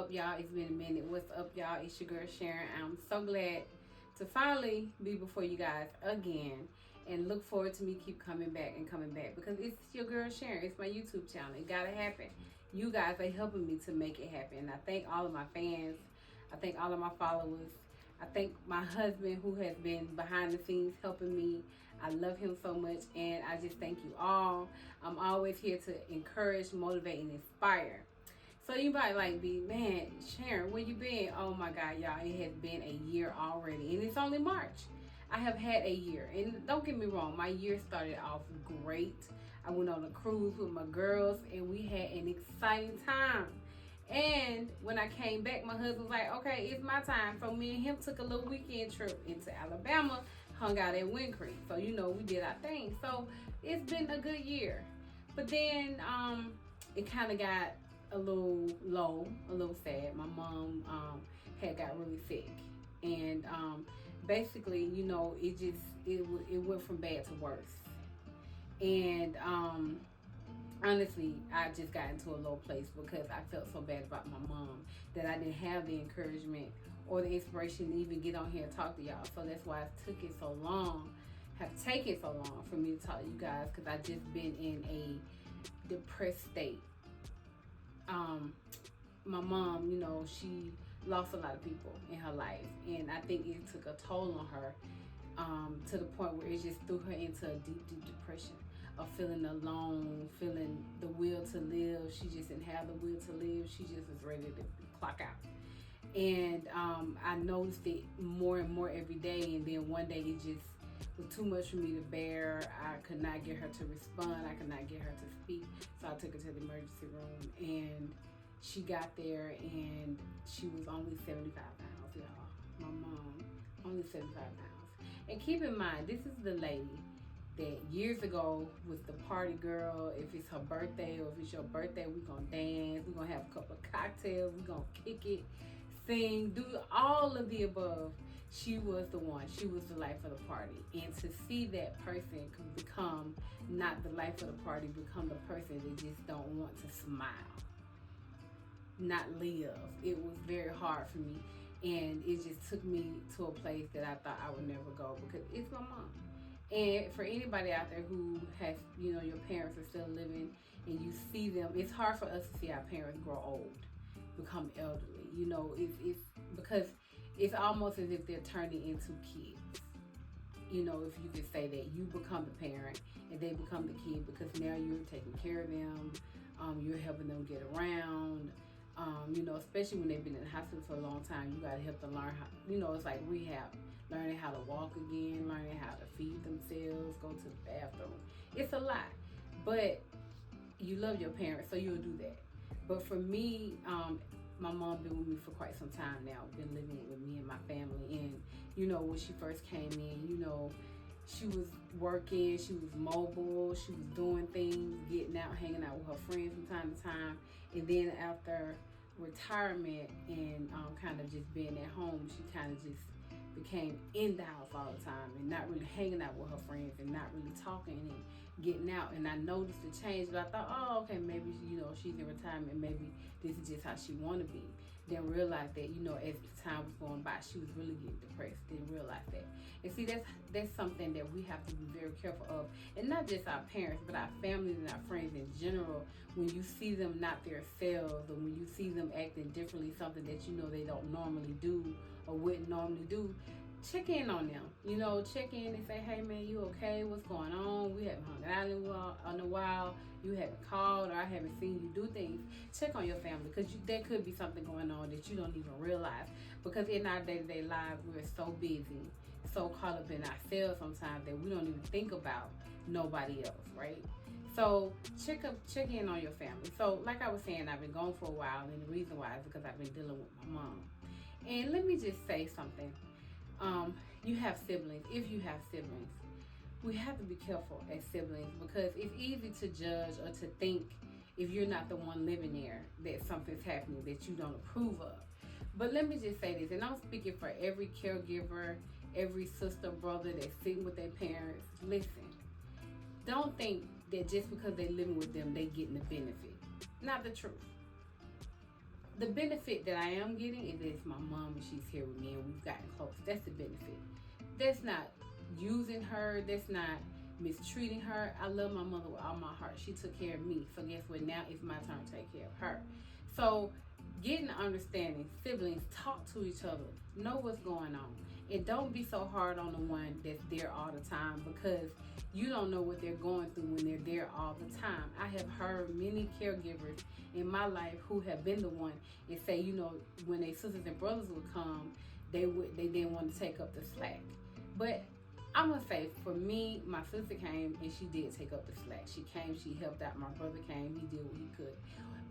up, y'all? It's been a minute. What's up, y'all? It's your girl Sharon. I'm so glad to finally be before you guys again, and look forward to me keep coming back because it's your girl Sharon. It's my YouTube channel. It gotta happen. You guys are helping me to make it happen. I thank all of my fans. I thank all of my followers. I thank my husband who has been behind the scenes helping me. I love him so much, and I just thank you all. I'm always here to encourage, motivate, and inspire. So you might like be, man, Sharon, where you been? Oh my God, y'all, it has been a year already, and it's only March. I have had a year, and don't get me wrong, my year started off great. I went on a cruise with my girls, and we had an exciting time. And when I came back, my husband was like, okay, it's my time. So me and him took a little weekend trip into Alabama, hung out at Wind Creek. So, you know, we did our thing. So it's been a good year. But then it kind of got a little low, a little sad. My mom had got really sick. And basically, you know, it went from bad to worse. And honestly, I just got into a low place because I felt so bad about my mom that I didn't have the encouragement or the inspiration to even get on here and talk to y'all. So that's why it took it so long, have taken so long for me to talk to you guys, because I just been in a depressed state. My mom, you know, she lost a lot of people in her life, and I think it took a toll on her to the point where it just threw her into a deep, deep depression of feeling alone, feeling the will to live. She just didn't have the will to live. She just was ready to clock out. And I noticed it more and more every day, and then one day it just was too much for me to bear. I could not get her to respond. I could not get her to speak. So I took her to the emergency room, and she got there, and she was only 75 pounds, y'all. My mom, only 75 pounds. And keep in mind, this is the lady that years ago was the party girl. If it's her birthday or if it's your birthday, we're going to dance. We're going to have a couple of cocktails. We're going to kick it, sing, do all of the above. She was the one. She was the life of the party. And to see that person become not the life of the party, become the person that just don't want to smile, not live, it was very hard for me. And it just took me to a place that I thought I would never go, because it's my mom. And for anybody out there who has, you know, your parents are still living and you see them, it's hard for us to see our parents grow old, become elderly. You know, it's because it's almost as if they're turning into kids. You know, if you could say that you become the parent and they become the kid, because now you're taking care of them, you're helping them get around. You know, especially when they've been in the hospital for a long time, you gotta help them learn how, you know, it's like rehab, learning how to walk again, learning how to feed themselves, go to the bathroom. It's a lot, but you love your parents, so you'll do that. But for me, my mom been with me for quite some time now, been living with me and my family. And, you know, when she first came in, you know, she was working, she was mobile, she was doing things, getting out, hanging out with her friends from time to time. And then after retirement and kind of just being at home, she kind of just became in the house all the time and not really hanging out with her friends and not really talking and getting out. And I noticed the change, but I thought, oh, okay, maybe, you know, she's in retirement, maybe this is just how she want to be. Then realized that, you know, as time was going by, she was really getting depressed. Didn't realize that. And see, that's something that we have to be very careful of. And not just our parents, but our families and our friends in general. When you see them not themselves, or when you see them acting differently, something that you know they don't normally do or wouldn't normally do, check in on them. You know, check in and say, hey man, you okay? What's going on? We haven't hung out in a while. You haven't called, or I haven't seen you do things. Check on your family, because there could be something going on that you don't even realize. Because in our day-to-day lives, we're so busy, so caught up in ourselves sometimes that we don't even think about nobody else, right? So check in on your family. So like I was saying, I've been gone for a while, and the reason why is because I've been dealing with my mom. And let me just say something. You have siblings. If you have siblings, we have to be careful as siblings, because it's easy to judge or to think, if you're not the one living there, that something's happening that you don't approve of. But let me just say this, and I'm speaking for every caregiver, every sister, brother that's sitting with their parents. Listen, don't think that just because they're living with them, they getting the benefit. Not the truth. the benefit that I am getting is it's my mom and she's here with me and we've gotten close. That's the benefit. That's not using her. That's not mistreating her. I love my mother with all my heart. She took care of me. So guess what? Now it's my turn to take care of her. So getting understanding, siblings, talk to each other, know what's going on. And don't be so hard on the one that's there all the time, because you don't know what they're going through when they're there all the time. I have heard many caregivers in my life who have been the one and say, you know, when their sisters and brothers would come, they didn't want to take up the slack. But I'm gonna say, for me, my sister came and she did take up the slack. She came, she helped out. My brother came, he did what he could.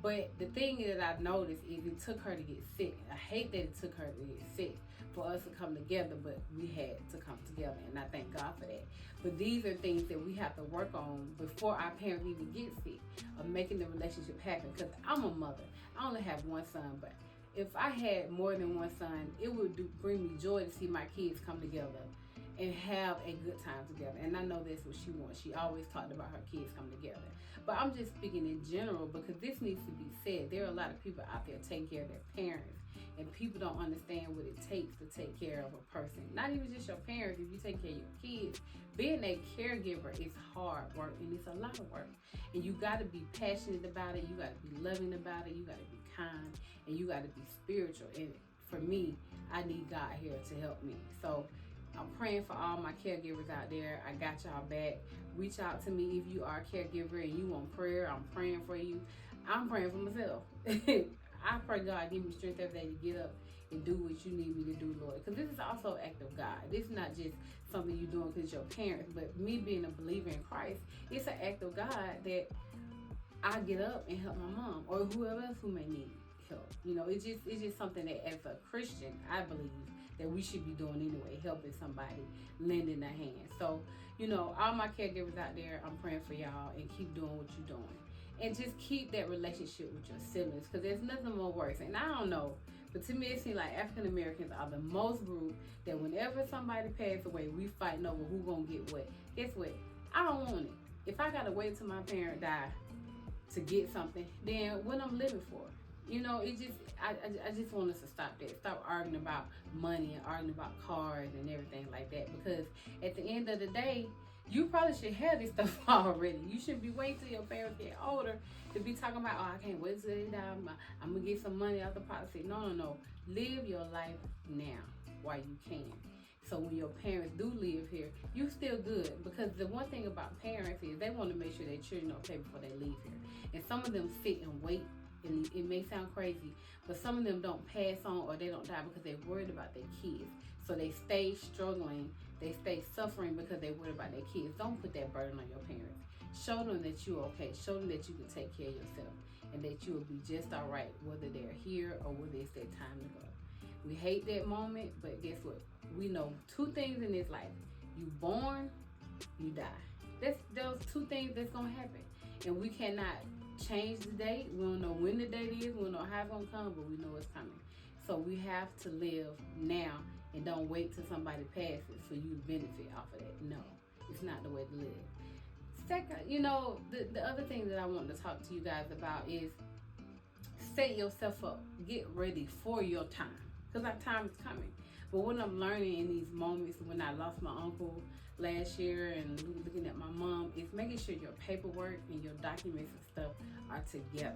But the thing that I noticed is it took her to get sick. I hate that it took her to get sick for us to come together, but we had to come together, and I thank God for that. But these are things that we have to work on before our parents even get sick, of making the relationship happen. Because I'm a mother. I only have one son, but if I had more than one son, it would bring me joy to see my kids come together and have a good time together. And I know that's what she wants. She always talked about her kids coming together. But I'm just speaking in general, because this needs to be said. There are a lot of people out there taking care of their parents, and people don't understand what it takes to take care of a person. Not even just your parents. If you take care of your kids, being a caregiver is hard work, and it's a lot of work. And you got to be passionate about it. You got to be loving about it. You got to be kind, and you got to be spiritual. And for me, I need God here to help me. So I'm praying for all my caregivers out there. I got y'all back. Reach out to me if you are a caregiver and you want prayer. I'm praying for you. I'm praying for myself. I pray God give me strength every day to get up and do what you need me to do, Lord. Because this is also an act of God. This is not just something you're doing because your parents, but me being a believer in Christ, it's an act of God that I get up and help my mom or whoever else who may need help. You know, it's just something that as a Christian, I believe that we should be doing anyway, helping somebody, lending a hand. So, you know, all my caregivers out there, I'm praying for y'all, and keep doing what you're doing. And just keep that relationship with your siblings, because there's nothing more worse. And I don't know, but to me it seems like African Americans are the most group that whenever somebody passes away, we fighting over who gonna get what. Guess what? I don't want it. If I gotta wait till my parent die to get something, then what I'm living for? You know, I just want us to stop that. Stop arguing about money and arguing about cars and everything like that. Because at the end of the day, you probably should have this stuff already. You shouldn't be waiting till your parents get older to be talking about, oh, I can't wait till they die. I'm going to get some money out the policy. No. Live your life now while you can. So when your parents do live here, you still good. Because the one thing about parents is they want to make sure their children okay before they leave here. And some of them sit and wait. And it may sound crazy, but some of them don't pass on or they don't die because they're worried about their kids. So they stay struggling, they stay suffering because they're worried about their kids. Don't put that burden on your parents. Show them that you're okay. Show them that you can take care of yourself and that you will be just all right, whether they're here or whether it's their time to go. We hate that moment, but guess what? We know two things in this life. You born, you die. That's those two things that's going to happen. And we cannot change the date. We don't know when the date is. We don't know how it's going to come, but we know it's coming. So we have to live now and don't wait till somebody passes for you to benefit off of that. No, it's not the way to live. Second, you know, the other thing that I want to talk to you guys about is set yourself up. Get ready for your time, because our time is coming. But what I'm learning in these moments when I lost my uncle last year and looking at my mom is making sure your paperwork and your documents and stuff are together,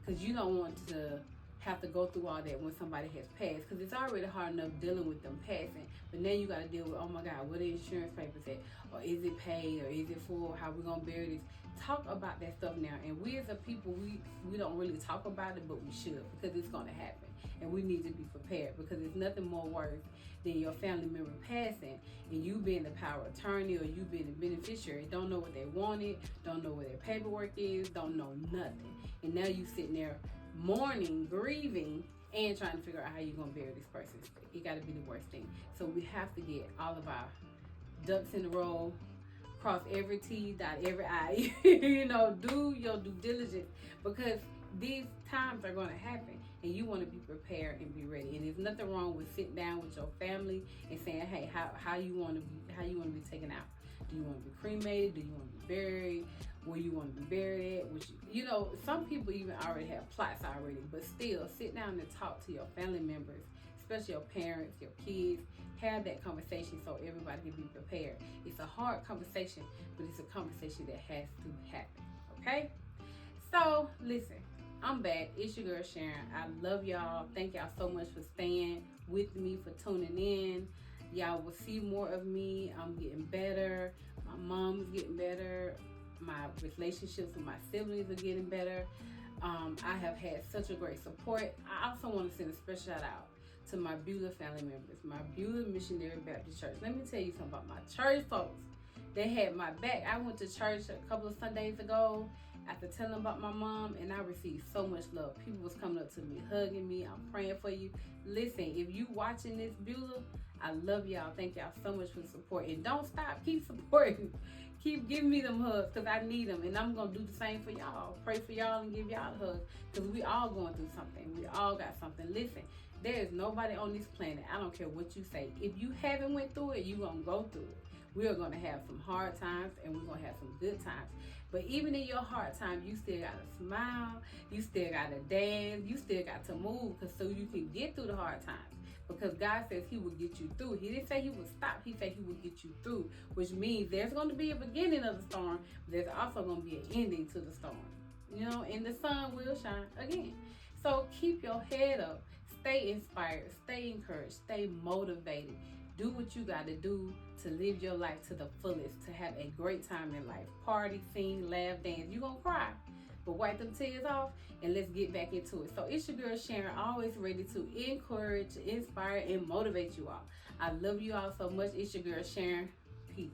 because you don't want to have to go through all that when somebody has passed, because it's already hard enough dealing with them passing, but now you got to deal with, oh my God, what are the insurance papers at, or is it paid, or is it full, how we gonna bury this? Talk about that stuff now. And we as a people, we don't really talk about it, but we should, because it's gonna happen and we need to be prepared, because there's nothing more worse than your family member passing and you being the power of attorney or you being the beneficiary, don't know what they wanted, don't know where their paperwork is, don't know nothing, and now you sitting there mourning, grieving, and trying to figure out how you're going to bury this person. It got to be the worst thing. So we have to get all of our ducks in a row, cross every T, dot every I. You know, do your due diligence, because these times are going to happen and you want to be prepared and be ready. And there's nothing wrong with sitting down with your family and saying, hey, how you want to be taken out. Do you want to be cremated? Do you want to be buried? Where you want to be buried at? Which, you know, some people even already have plots already, but still sit down and talk to your family members, especially your parents, your kids. Have that conversation so everybody can be prepared. It's a hard conversation, but it's a conversation that has to happen. Okay? So listen, I'm back. It's your girl Sharon. I love y'all. Thank y'all so much for staying with me, for tuning in. Y'all will see more of me. I'm getting better. My mom is getting better. My relationships with my siblings are getting better. I have had such a great support. I also want to send a special shout out to my Beulah family members, my Beulah Missionary Baptist Church. Let me tell you something about my church folks. They had my back. I went to church a couple of Sundays ago after telling about my mom, and I received so much love. People was coming up to me, hugging me. I'm praying for you. Listen, if you watching this, Beulah, I love y'all. Thank y'all so much for the support. And don't stop. Keep supporting. Keep giving me them hugs because I need them. And I'm going to do the same for y'all. Pray for y'all and give y'all a hug because we all going through something. We all got something. Listen, there is nobody on this planet, I don't care what you say. If you haven't went through it, you're going to go through it. We are going to have some hard times and we're going to have some good times. But even in your hard time, you still got to smile. You still got to dance. You still got to move so you can get through the hard times. Because God says he will get you through. He didn't say he would stop. He said he would get you through, which means there's going to be a beginning of the storm, but there's also going to be an ending to the storm. You know, and the sun will shine again. So keep your head up. Stay inspired. Stay encouraged. Stay motivated. Do what you got to do to live your life to the fullest, to have a great time in life. Party, sing, laugh, dance. You're going to cry, but wipe them tears off and let's get back into it. So it's your girl Sharon, always ready to encourage, inspire, and motivate you all. I love you all so much. It's your girl Sharon. Peace.